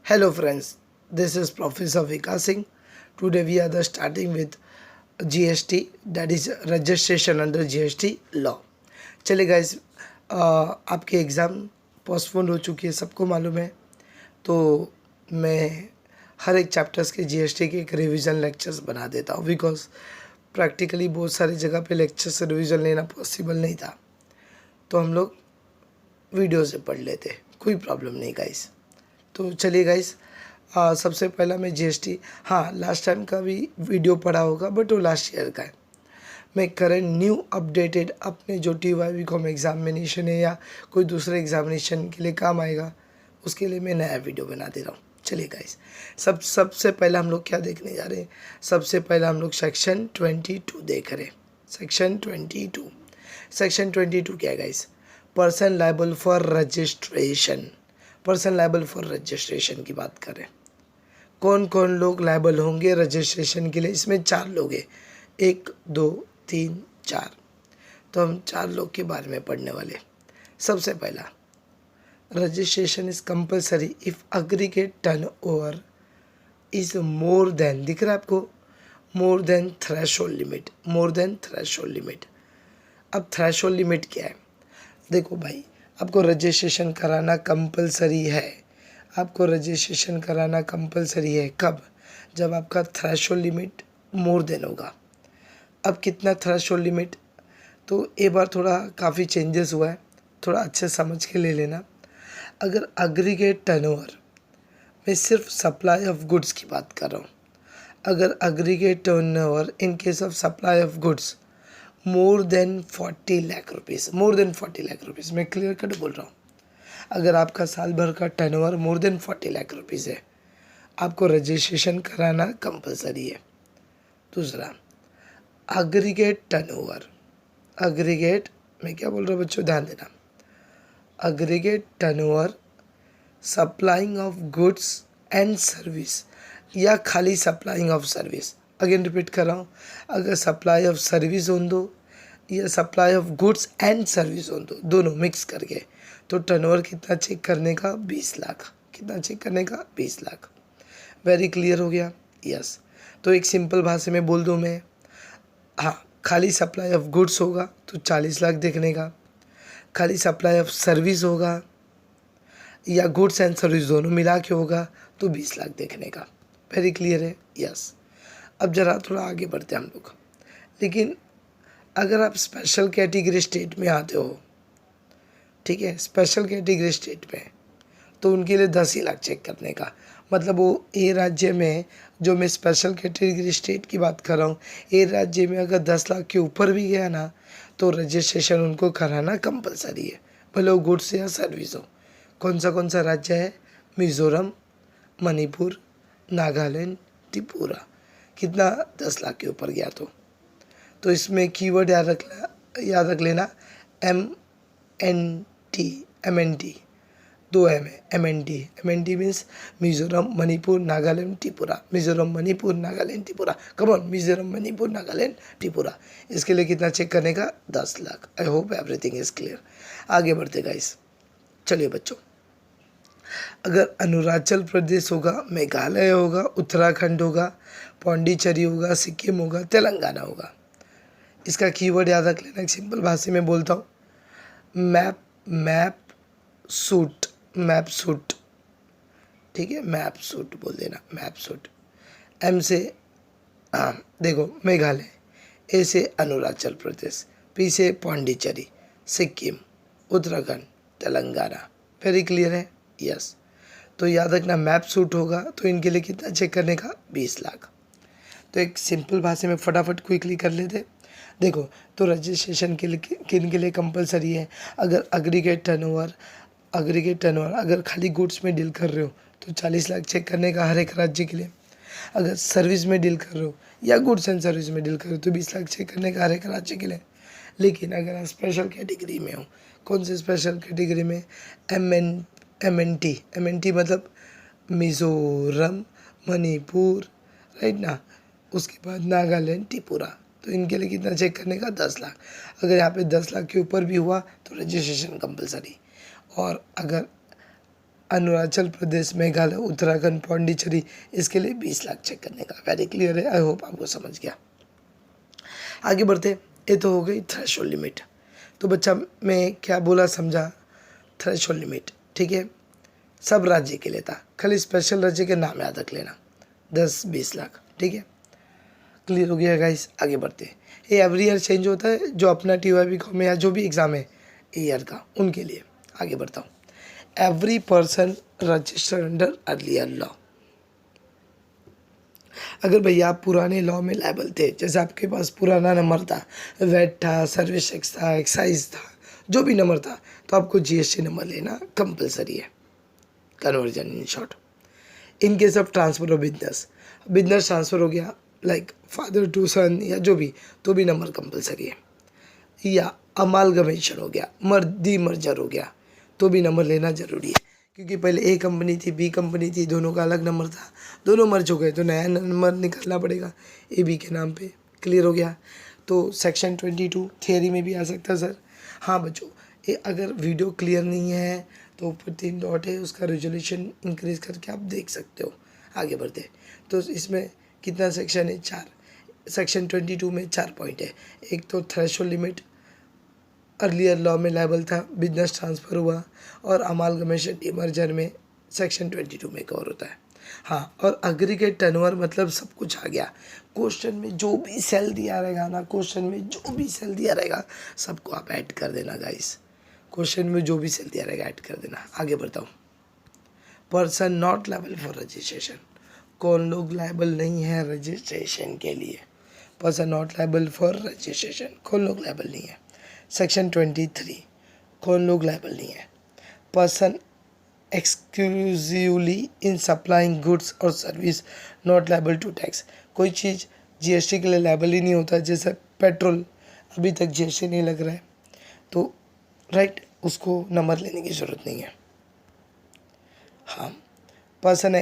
Hello friends, this is Professor Vikas Singh. Today we are the starting with GST, that is registration under GST law. चलिए guys, आपके exam postpone हो चुकी है, सबको मालूम है। तो मैं हर एक चैप्टर्स के जीएसटी के एक रिवीजन लेक्चर्स बना देता हूँ, बिकॉज प्रैक्टिकली बहुत सारी जगह पे लेक्चर्स रिवीजन लेना पॉसिबल नहीं था, तो हम लोग वीडियो से पढ़ लेते, कोई प्रॉब्लम नहीं गाइस। तो चलिए गाइस, सबसे पहला मैं जीएसटी, हाँ लास्ट टाइम का भी वीडियो पढ़ा होगा बट वो लास्ट ईयर का है। मैं करंट न्यू अपडेटेड अपने जो TY एग्जामिनेशन है या कोई दूसरे एग्जामिनेशन के लिए काम आएगा, उसके लिए मैं नया वीडियो बना दे रहा हूँ। चलिए गाइस, सबसे पहला हम लोग क्या देखने जा रहे हैं। सबसे पहला हम लोग सेक्शन 22 देख रहे हैं। सेक्शन 22 क्या है guys? Person liable for registration. Person liable for registration की बात करें, कौन कौन लोग लायबल होंगे रजिस्ट्रेशन के लिए? इसमें 4 लोग हैं, 1 2 3 4। तो हम 4 लोग के बारे में पढ़ने वाले। सबसे पहला, registration is compulsory if aggregate turnover is more than, दिख रहा है आपको, more than threshold limit, more than threshold limit. अब थ्रेशोल्ड लिमिट क्या है? देखो भाई, आपको रजिस्ट्रेशन कराना कंपलसरी है। आपको रजिस्ट्रेशन कराना कंपलसरी है कब? जब आपका थ्रेशोल्ड लिमिट मोर देन होगा। अब कितना थ्रेशोल्ड लिमिट? तो एक बार थोड़ा काफ़ी चेंजेस हुआ है, थोड़ा अच्छे समझ के ले लेना। अगर अग्रीगेट टर्नओवर, मैं सिर्फ सप्लाई ऑफ गुड्स की बात कर रहा हूँ। अगर aggregate turnover in case of supply of goods more than 40 lakh rupees, more than 40 lakh rupees, मैं क्लियर कट बोल रहा हूँ। अगर आपका साल भर का turnover more than 40 lakh rupees है, आपको रजिस्ट्रेशन कराना कंपलसरी है। दूसरा, अग्रीगेट टर्नओवर, अग्रीगेट, मैं क्या बोल रहा हूँ बच्चों, ध्यान देना। Aggregate turnover supplying of goods and service, या खाली supplying of service. Again repeat कर रहा हूँ, अगर सप्लाई ऑफ सर्विस हो दो या supply of goods and service हो दो, दोनों मिक्स करके, तो टर्नओवर कितना चेक करने का? 20 लाख। कितना चेक करने का? 20 लाख। वेरी क्लियर हो गया? यस। तो एक सिंपल भाषा में बोल दूँ मैं, हाँ, खाली सप्लाई ऑफ गुड्स होगा तो 40 लाख देखने का, खाली सप्लाई ऑफ सर्विस होगा या गुड्स एंड सर्विस दोनों मिला के होगा तो 20 लाख देखने का। वेरी क्लियर है? यस। अब ज़रा थोड़ा आगे बढ़ते हैं हम लोग। लेकिन अगर आप स्पेशल कैटेगरी स्टेट में आते हो, ठीक है, स्पेशल कैटेगरी स्टेट में, तो उनके लिए 10 ही लाख चेक करने का। मतलब वो ए राज्य में, जो मैं स्पेशल कैटेगरी स्टेट की बात कर रहा हूँ, ए राज्य में अगर 10 लाख के ऊपर भी गया ना, तो रजिस्ट्रेशन उनको कराना कंपलसरी है, भले वो गुड्स या सर्विस हो। कौन सा राज्य है? मिज़ोरम, मणिपुर, नागालैंड, त्रिपुरा। कितना? 10 लाख के ऊपर गया तो इसमें कीवर्ड याद रख लेना, MNT, 2 M है, MNT means Mizoram, Manipur, Nagaland, Tripura. Mizoram, Manipur, Nagaland, Tripura. Come on, Mizoram, Manipur, Nagaland, Tripura. इसके लिए कितना चेक करने का? 10 lakh. I hope everything is clear. आगे बढ़ते गाइस। चलिए बच्चों, अगर अरुणाचल प्रदेश होगा, मेघालय होगा, उत्तराखंड होगा, पौंडीचेरी होगा, सिक्किम होगा, तेलंगाना होगा, इसका कीवर्ड याद रख लेना। एक सिंपल भाषा में बोलता हूँ, मैप सूट, ठीक है, मैप सूट बोल देना, मैप सूट। एम से, हाँ देखो, मेघालय, ए से अरुणाचल प्रदेश, पी से पौंडीचेरी, सिक्किम, उत्तराखंड, तेलंगाना। वेरी क्लियर है? यस। तो याद रखना, मैप सूट होगा तो इनके लिए कितना चेक करने का? 20 लाख। तो एक सिंपल भाषा में फटाफट क्विकली कर लेते। देखो, तो रजिस्ट्रेशन के लिए किन के लिए कंपलसरी है? अगर अग्रीगेट टर्नओवर अगर खाली गुड्स में डील कर रहे हो तो 40 लाख चेक करने का हर एक राज्य के लिए। अगर सर्विस में डील कर रहे हो या गुड्स एंड सर्विस में डील कर रहे हो तो 20 लाख चेक करने का हर एक राज्य के लिए। लेकिन अगर आप स्पेशल कैटेगरी में हो, कौन से स्पेशल कैटेगरी में? MNT मतलब मिज़ोरम, मणिपुर, राइट ना, उसके बाद नागालैंड, त्रिपुरा। तो इनके लिए कितना चेक करने का? 10 लाख। अगर यहाँ पे 10 लाख के ऊपर भी हुआ तो रजिस्ट्रेशन कंपलसरी। और अगर अरुणाचल प्रदेश, मेघालय, उत्तराखंड, पौंडीचेरी, इसके लिए 20 लाख चेक करने का। वेरी क्लियर है, आई होप आपको समझ गया। आगे बढ़ते, ये तो हो गई थ्रेशोल्ड लिमिट। तो बच्चा मैं क्या बोला समझा, थ्रेशोल्ड लिमिट, ठीक है, सब राज्य के लिए था, खाली स्पेशल राज्य के नाम याद रख लेना, 10-20 लाख, ठीक है, क्लियर हो गया गाइस। आगे बढ़ते, ये एवरी ईयर चेंज होता है, जो अपना TYB में या जो भी एग्ज़ाम है ईयर का, उनके लिए। आगे बढ़ता हूँ, every person registered under earlier law. अगर भैया आप पुराने लॉ में लायबल थे, जैसे आपके पास पुराना नंबर था, वैट था, सर्विस टैक्स था, एक्साइज था, जो भी नंबर था, तो आपको GST नंबर लेना कंपलसरी है, conversion in short. In case of transfer of business, business transfer हो गया लाइक फादर टू सन या जो भी, तो भी नंबर कंपलसरी है। या अमालगमेशन हो गया, डी मर्जर हो गया, तो भी नंबर लेना ज़रूरी है, क्योंकि पहले A कंपनी थी, B कंपनी थी, दोनों का अलग नंबर था, दोनों मर्ज हो गए, तो नया नंबर निकालना पड़ेगा AB के नाम पे। क्लियर हो गया। तो सेक्शन 22 थियरी में भी आ सकता है सर। हाँ बच्चों, ये अगर वीडियो क्लियर नहीं है तो ऊपर 3 डॉट है, उसका रेजोल्यूशन इंक्रीज करके आप देख सकते हो। आगे बढ़ते, तो इसमें कितना सेक्शन है, 4। सेक्शन 22 में 4 पॉइंट है। एक तो थ्रेशोल्ड लिमिट, अर्लियर लॉ में लायबल था, बिजनेस ट्रांसफ़र हुआ, और अमालगमेशन डीमर्जर में सेक्शन 22 में कवर होता है। हाँ, और एग्रीगेट टर्नओवर मतलब सब कुछ आ गया। क्वेश्चन में जो भी सेल दिया रहेगा ना, क्वेश्चन में जो भी सेल दिया रहेगा सबको आप ऐड कर देना गाइस। क्वेश्चन में जो भी सेल दिया रहेगा ऐड कर देना। आगे बढ़ता हूँ, person not liable for registration. कौन लोग लायबल नहीं है रजिस्ट्रेशन के लिए? Person not liable for registration, कौन लोग लायबल नहीं है? सेक्शन 23, कौन लोग लायबल नहीं है? Person exclusively in supplying goods और service not liable to tax. कोई चीज़ GST के लिए लायबल ही नहीं होता, जैसे पेट्रोल अभी तक GST नहीं लग रहा है, तो राइट, उसको नंबर लेने की ज़रूरत नहीं है। हाँ, person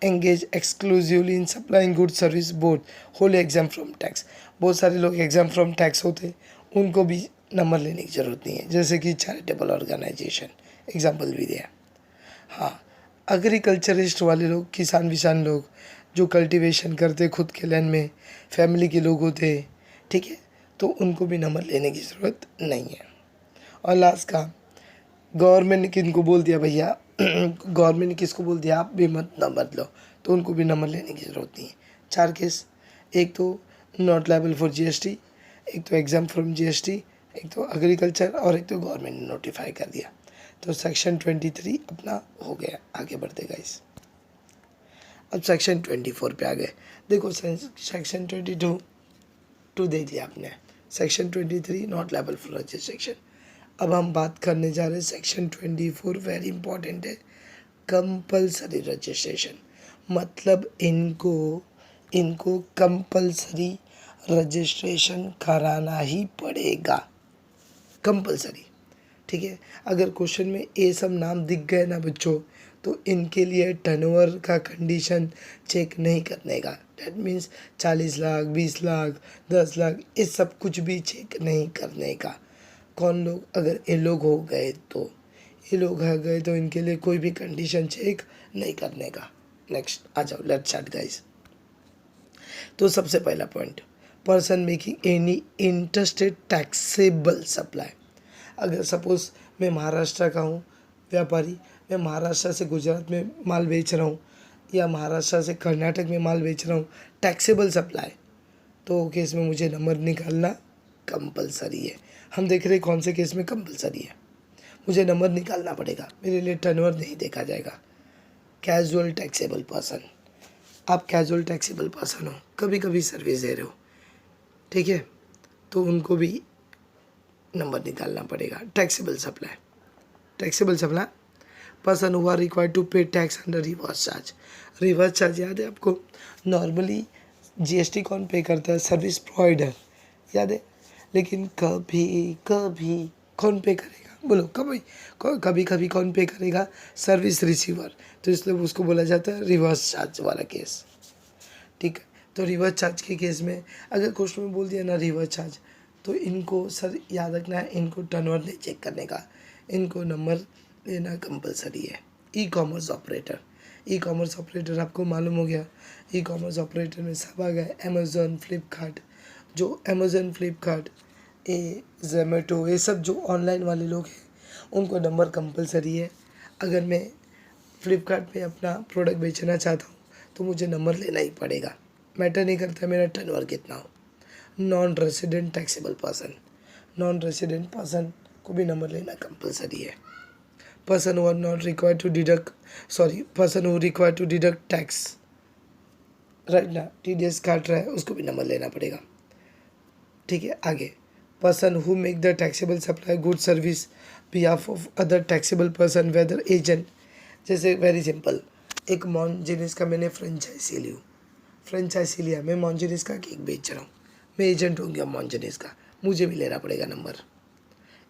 engage exclusively in supplying good service board whole exam from tax. बहुत सारे लोग एग्जाम फ्रॉम टैक्स होते, उनको भी नंबर लेने की ज़रूरत नहीं है, जैसे कि चैरिटेबल ऑर्गेनाइजेशन एग्जाम्पल भी दिया। हाँ, एग्रीकल्चरिस्ट वाले लोग, किसान विसान लोग जो कल्टीवेशन करते खुद के लैंड में, फैमिली के लोग होते, ठीक है, तो उनको भी नंबर लेने की ज़रूरत नहीं है। और लास्ट का, गवर्नमेंट ने किनको बोल दिया भैया गवर्नमेंट ने किसको बोल दिया आप भी मत नंबर लो, तो उनको भी नंबर लेने की ज़रूरत नहीं है। 4 केस, एक तो नॉट लायबल फॉर GST, एक तो एग्जाम फ्रॉम GST, एक तो एग्रीकल्चर, और एक तो गवर्नमेंट ने नोटिफाई कर दिया। तो सेक्शन 23 अपना हो गया। आगे बढ़ते गाइस, अब सेक्शन 24 पे आ गए। देखो सेक्शन 22 देख लिया आपने, section 23 not liable for registration. अब हम बात करने जा रहे हैं सेक्शन 24, वेरी इंपॉर्टेंट है, कंपलसरी रजिस्ट्रेशन। मतलब इनको कंपलसरी रजिस्ट्रेशन कराना ही पड़ेगा, कंपलसरी, ठीक है। अगर क्वेश्चन में ये सब नाम दिख गए ना बच्चों, तो इनके लिए टर्नओवर का कंडीशन चेक नहीं करने का। डैट मीन्स 40 लाख, 20 लाख, 10 लाख, ये सब कुछ भी चेक नहीं करने का। कौन लोग, अगर ये लोग हो गए तो, ये लोग आ गए तो इनके लिए कोई भी कंडीशन चेक नहीं करने का। नेक्स्ट आ जाओ, लेट्स स्टार्ट गाइस। तो सबसे पहला point, person making any interstate taxable supply. अगर सपोज मैं महाराष्ट्र का हूँ व्यापारी, मैं महाराष्ट्र से गुजरात में माल बेच रहा हूँ, या महाराष्ट्र से कर्नाटक में माल बेच रहा हूँ, टैक्सेबल सप्लाई, तो केस में मुझे नंबर निकालना कंपलसरी है। हम देख रहे हैं कौन से केस में कंपलसरी है, मुझे नंबर निकालना पड़ेगा, मेरे लिए टर्नओवर नहीं देखा जाएगा। कैजुअल टैक्सेबल पर्सन, आप कैजुअल टैक्सेबल पर्सन हो, कभी कभी सर्विस दे रहे हो, ठीक है, तो उनको भी नंबर निकालना पड़ेगा। टैक्सेबल सप्लाई पर्सन हुआ रिक्वायर्ड टू पे tax under reverse charge. Reverse charge याद है आपको? नॉर्मली GST कौन पे करता है? सर्विस प्रोवाइडर, याद है। लेकिन कभी कभी कौन पे करेगा? बोलो, कभी कभी कौन पे करेगा? Service receiver. तो इसलिए उसको बोला जाता है रिवर्स चार्ज वाला केस, ठीक है। तो रिवर्स चार्ज के केस में अगर क्वेश्चन में बोल दिया ना रिवर्स चार्ज, तो इनको सर याद रखना है, इनको टर्नओवर नहीं चेक करने का, इनको नंबर लेना कंपलसरी है। E commerce operator. E commerce operator आपको मालूम हो गया, ई कॉमर्स ऑपरेटर में सब आ गए, अमेज़ॉन, फ्लिपकार्ट। जो अमेज़ॉन, फ्लिपकार्ट, ये जोमेटो, ये सब जो ऑनलाइन वाले लोग हैं उनको नंबर कंपलसरी है। अगर मैं फ्लिपकार्ट पे अपना प्रोडक्ट बेचना चाहता हूँ तो मुझे नंबर लेना ही पड़ेगा, मैटर नहीं करता मेरा टर्नओवर कितना हो। Non resident taxable person, non resident person को भी नंबर लेना कंपलसरी है। Person who are not required to deduct, person who required to deduct tax, right ना, TDS काट रहा है उसको भी नंबर लेना पड़ेगा। ठीक है, आगे person who make the taxable supply good service behalf of other taxable person whether agent. जैसे वेरी सिंपल, एक मॉन्जिनिस का मैंने फ्रेंचाइजी ली, फ्रेंचाइजी लिया, मैं मॉन्जिनिस का केक बेच रहा हूँ, मैं एजेंट हूँ मॉन्जिनिस का, मुझे भी लेना पड़ेगा number.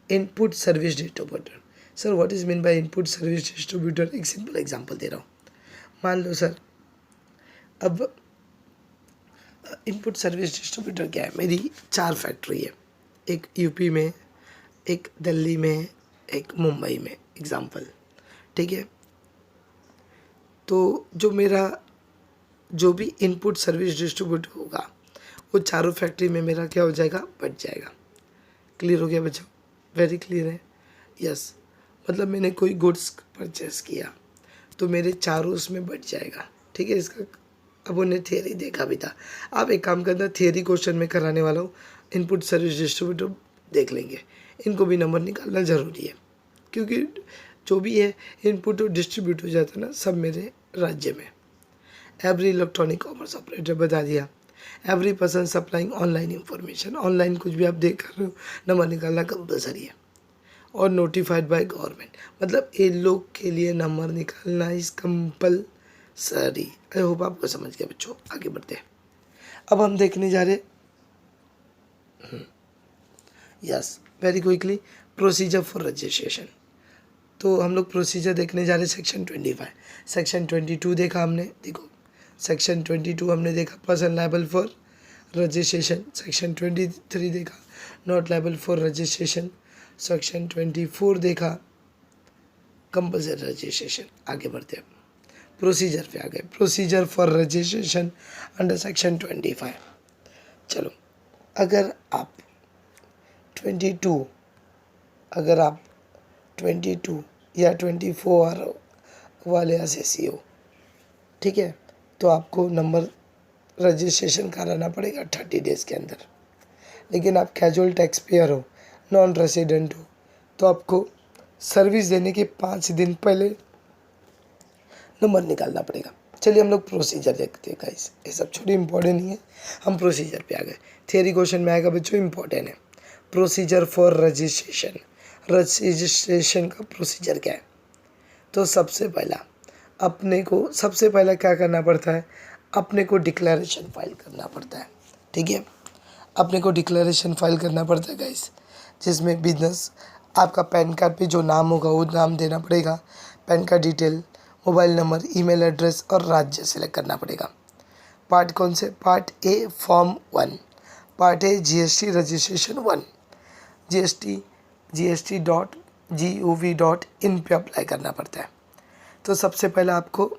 Input service distributor, sir what is mean by input service distributor? एक सिंपल एग्जांपल दे रहा हूँ। मान लो सर, अब इनपुट सर्विस डिस्ट्रीब्यूटर क्या है, मेरी 4 फैक्ट्री है, एक यूपी में, एक दिल्ली में, एक मुंबई में, एग्जांपल। ठीक है, तो जो मेरा जो भी इनपुट सर्विस डिस्ट्रीब्यूटर होगा वो चारों फैक्ट्री में मेरा क्या हो जाएगा, बट जाएगा। क्लियर हो गया बच्चों? वेरी क्लियर है? यस, मतलब मैंने कोई गुड्स परचेस किया तो मेरे चारों उसमें बट जाएगा। ठीक है, इसका अब उन्हें थियरी देखा भी था। आप एक काम करना, थियरी क्वेश्चन में कराने वाला हूँ, इनपुट सर्विस डिस्ट्रीब्यूटर देख लेंगे, इनको भी नंबर निकालना ज़रूरी है, क्योंकि जो भी है इनपुट और डिस्ट्रीब्यूट हो जाता है ना सब मेरे राज्य में। एवरी इलेक्ट्रॉनिक कॉमर्स ऑपरेटर बता दिया, every person supplying online information, online कुछ भी आप देख रहे हो नंबर निकालना कंपलसरी है। और नोटिफाइड बाय गवर्नमेंट, मतलब ये लोग के लिए नंबर निकालना इज कंपलसरी। आई होप आपको समझ गया बच्चों, आगे बढ़ते हैं। अब हम देखने जा रहे, yes very quickly, procedure for registration. तो हम लोग प्रोसीजर देखने जा रहे सेक्शन 25। सेक्शन 22 देखा हमने, देखो सेक्शन 22 हमने देखा, person liable for registration. Section 23 देखा, not liable for registration. Section 24 देखा, कंपल्सरी रजिस्ट्रेशन। आगे बढ़ते हैं, प्रोसीजर पे आ गए, procedure for registration under section 25। चलो, अगर आप 22 या 24 वाले एसएससी हो, ठीक है, तो आपको नंबर रजिस्ट्रेशन कराना पड़ेगा 30 डेज़ के अंदर। लेकिन आप कैजुअल टैक्स पेयर हो, नॉन रेसिडेंट हो, तो आपको सर्विस देने के 5 दिन पहले नंबर निकालना पड़ेगा। चलिए हम लोग प्रोसीजर देखते हैं गाइस, ये सब छोटी इंपॉर्टेंट नहीं है, हम प्रोसीजर पे आ गए। थियरी क्वेश्चन में आएगा बच्चों, इंपॉर्टेंट है। प्रोसीजर फॉर रजिस्ट्रेशन, रजिस्ट्रेशन का प्रोसीजर क्या है? तो सबसे पहला क्या करना पड़ता है, अपने को डिक्लेरेशन फाइल करना पड़ता है। ठीक है, अपने को डिक्लेरेशन फाइल करना पड़ता है गाइस, जिसमें बिजनेस, आपका पैन कार्ड पे जो नाम होगा वो नाम देना पड़ेगा, pan card detail, mobile number, email address और राज्य सेलेक्ट करना पड़ेगा। पार्ट कौन से? Part A form 1, part A GST registration 1, gst.gov.in पे अप्लाई करना पड़ता है। तो सबसे पहले आपको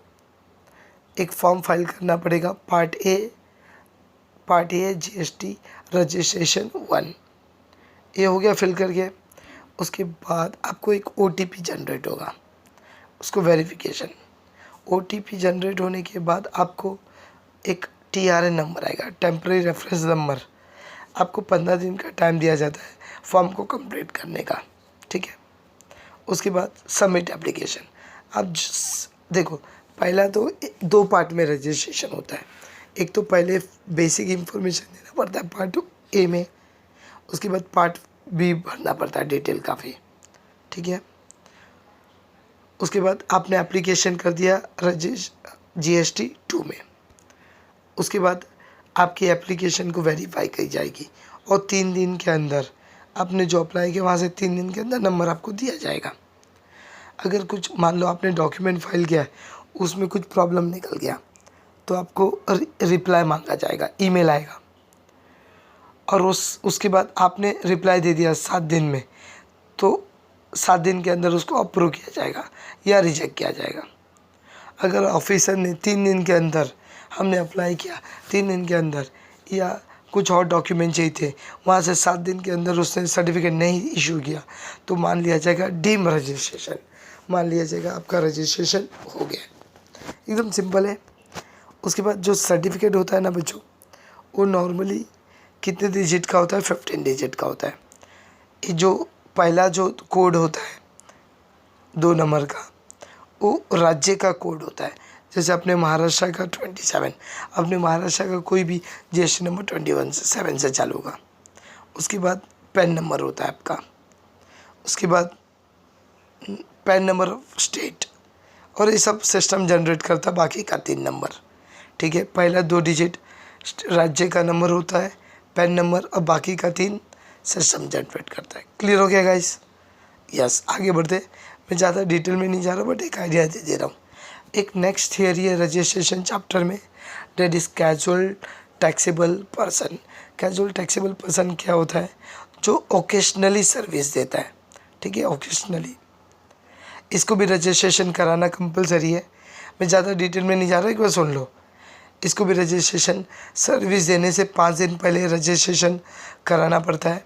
एक फॉर्म फाइल करना पड़ेगा, पार्ट ए GST रजिस्ट्रेशन 1, ये हो गया फिल करके। उसके बाद आपको एक OTP जनरेट होगा, उसको वेरिफिकेशन। OTP जनरेट होने के बाद आपको एक TRN नंबर आएगा, टेम्परेरी रेफरेंस नंबर। आपको 15 दिन का टाइम दिया जाता है फॉर्म को कंप्लीट करने का। ठीक है, उसके बाद सबमिट एप्लीकेशन। आप देखो, पहला तो 2 पार्ट में रजिस्ट्रेशन होता है। एक तो पहले बेसिक इंफॉर्मेशन देना पड़ता है पार्ट ए में, उसके बाद पार्ट बी भरना पड़ता है डिटेल काफ़ी। ठीक है, उसके बाद आपने एप्लीकेशन कर दिया GST 2 में, उसके बाद आपकी एप्लीकेशन को वेरीफाई की जाएगी और 3 दिन के अंदर आपने जो अप्लाई किया वहाँ से 3 दिन के अंदर नंबर आपको दिया जाएगा। अगर कुछ मान लो आपने डॉक्यूमेंट फाइल किया है, उसमें कुछ प्रॉब्लम निकल गया तो आपको रिप्लाई मांगा जाएगा, ईमेल आएगा, और उसके बाद आपने रिप्लाई दे दिया 7 दिन में, तो 7 दिन के अंदर उसको अप्रूव किया जाएगा या रिजेक्ट किया जाएगा। अगर ऑफिसर ने 3 दिन के अंदर, हमने अप्लाई किया 3 दिन के अंदर, या कुछ और डॉक्यूमेंट चाहिए थे, वहाँ से 7 दिन के अंदर उसने सर्टिफिकेट नहीं इशू किया, तो मान लिया जाएगा डीम रजिस्ट्रेशन, मान लिया जाएगा आपका रजिस्ट्रेशन हो गया। एकदम सिंपल है। उसके बाद जो सर्टिफिकेट होता है ना बच्चों, वो नॉर्मली कितने डिजिट का होता है? 15 डिजिट का होता है। ये जो पहला जो कोड होता है 2 नंबर का, वो राज्य का कोड होता है। जैसे अपने महाराष्ट्र का 27, अपने महाराष्ट्र का कोई भी जीएसटी नंबर 21 से 7 से चालू होगा। उसके बाद पैन नंबर होता है आपका, उसके बाद पैन नंबर ऑफ स्टेट, और ये सब सिस्टम जनरेट करता है बाकी का 3 नंबर। ठीक है, पहला 2 डिजिट राज्य का नंबर होता है, पैन नंबर, और बाकी का 3 सिस्टम जनरेट करता है। क्लियर हो गया गाइस? यस, आगे बढ़ते। मैं ज़्यादा डिटेल में नहीं जा रहा, बट एक आइडिया दे रहा हूँ। एक नेक्स्ट थियरी है रजिस्ट्रेशन चैप्टर में, that is casual taxable person. Casual taxable person क्या होता है? जो ओकेशनली सर्विस देता है। ठीक है, ओकेशनली, इसको भी रजिस्ट्रेशन कराना कंपलसरी है। मैं ज़्यादा डिटेल में नहीं जा रहा, एक बार सुन लो। इसको भी रजिस्ट्रेशन सर्विस देने से 5 दिन पहले रजिस्ट्रेशन कराना पड़ता है।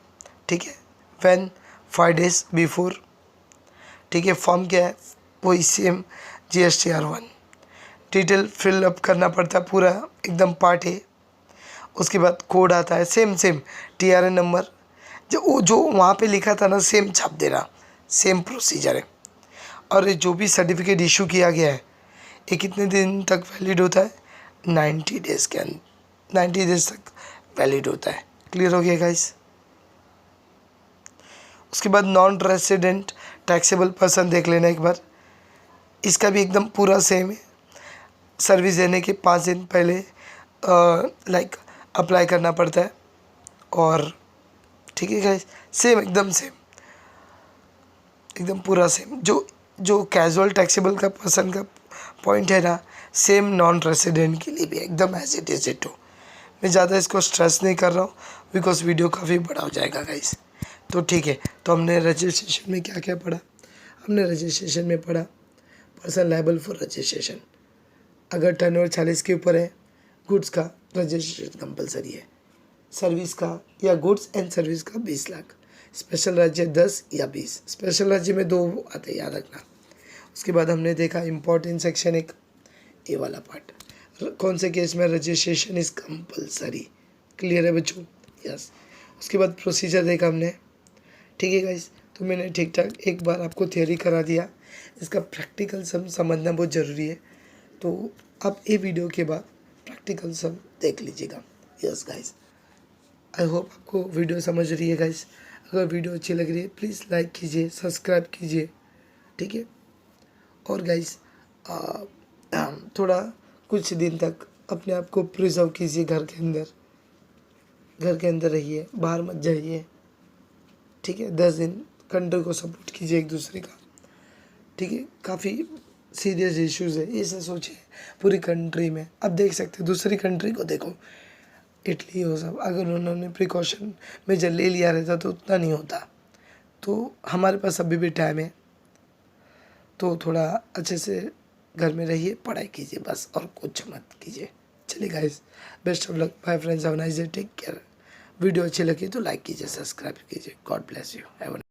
ठीक है, व्हेन 5 डेज बिफोर। ठीक है, फॉर्म क्या है? वही सेम GSTR1, डिटेल फिलअप करना पड़ता है पूरा, एकदम पार्ट है। उसके बाद कोड आता है, सेम TRN नंबर, जो वहाँ पे लिखा था ना, सेम छाप देना, सेम प्रोसीजर है। और जो भी सर्टिफिकेट इशू किया गया है, ये कितने दिन तक वैलिड होता है? 90 डेज़ के अंदर, 90 डेज तक वैलिड होता है। क्लियर हो गया गाइस? उसके बाद नॉन रेसिडेंट टैक्सेबल पर्सन देख लेना एक बार। इसका भी एकदम पूरा सेम है। सर्विस देने के 5 दिन पहले लाइक अप्लाई करना पड़ता है। और ठीक है गाइस, सेम, एकदम सेम, एकदम पूरा सेम। जो कैजुअल टैक्सेबल का पर्सन का पॉइंट है ना, सेम नॉन रेसिडेंट के लिए भी एकदम एज इट इज इट हो। मैं ज़्यादा इसको स्ट्रेस नहीं कर रहा हूँ, बिकॉज वीडियो काफ़ी बड़ा हो जाएगा गाइस। तो ठीक है, तो हमने रजिस्ट्रेशन में क्या क्या पढ़ा? हमने रजिस्ट्रेशन में पढ़ा पर्सन लायबल फॉर रजिस्ट्रेशन। अगर टर्नओवर 40 के ऊपर है, गुड्स का रजिस्ट्रेशन कंपलसरी है। सर्विस का या गुड्स एंड सर्विस का 20 लाख। स्पेशल राज्य 10 या 20। स्पेशल राज्य में 2 आते हैं, याद रखना। उसके बाद हमने देखा इम्पोर्टेंट सेक्शन एक, ये वाला पार्ट, कौन से केस में रजिस्ट्रेशन इज़ कंपलसरी। क्लियर है बच्चों? यस। उसके बाद प्रोसीजर देखा हमने। ठीक है गाइस, तो मैंने ठीक ठाक एक बार आपको थियरी करा दिया। इसका प्रैक्टिकल सम समझना बहुत ज़रूरी है, तो आप ये वीडियो के बाद प्रैक्टिकल सम देख लीजिएगा। यस गाइस, आई होप आपको वीडियो समझ रही है गाइस। अगर वीडियो अच्छी लग रही है, प्लीज़ लाइक कीजिए, सब्सक्राइब कीजिए। ठीक है, और गाइस थोड़ा कुछ दिन तक अपने आप को प्रिजर्व कीजिए, घर के अंदर रहिए, बाहर मत जाइए। ठीक है, 10 दिन कंट्री को सपोर्ट कीजिए एक दूसरे का। ठीक है, काफ़ी सीरियस इश्यूज़ है, ऐसे सोचिए पूरी कंट्री में। अब देख सकते हैं दूसरी कंट्री को, देखो इटली हो सब, अगर उन्होंने प्रिकॉशन मेजर ले लिया रहता तो उतना नहीं होता। तो हमारे पास अभी भी टाइम है, तो थोड़ा अच्छे से घर में रहिए, पढ़ाई कीजिए बस, और कुछ मत कीजिए। चलिए guys, best of luck, bye friends, have a nice day, take care. Video अच्छी लगी तो लाइक कीजिए, सब्सक्राइब कीजिए। God bless you, have a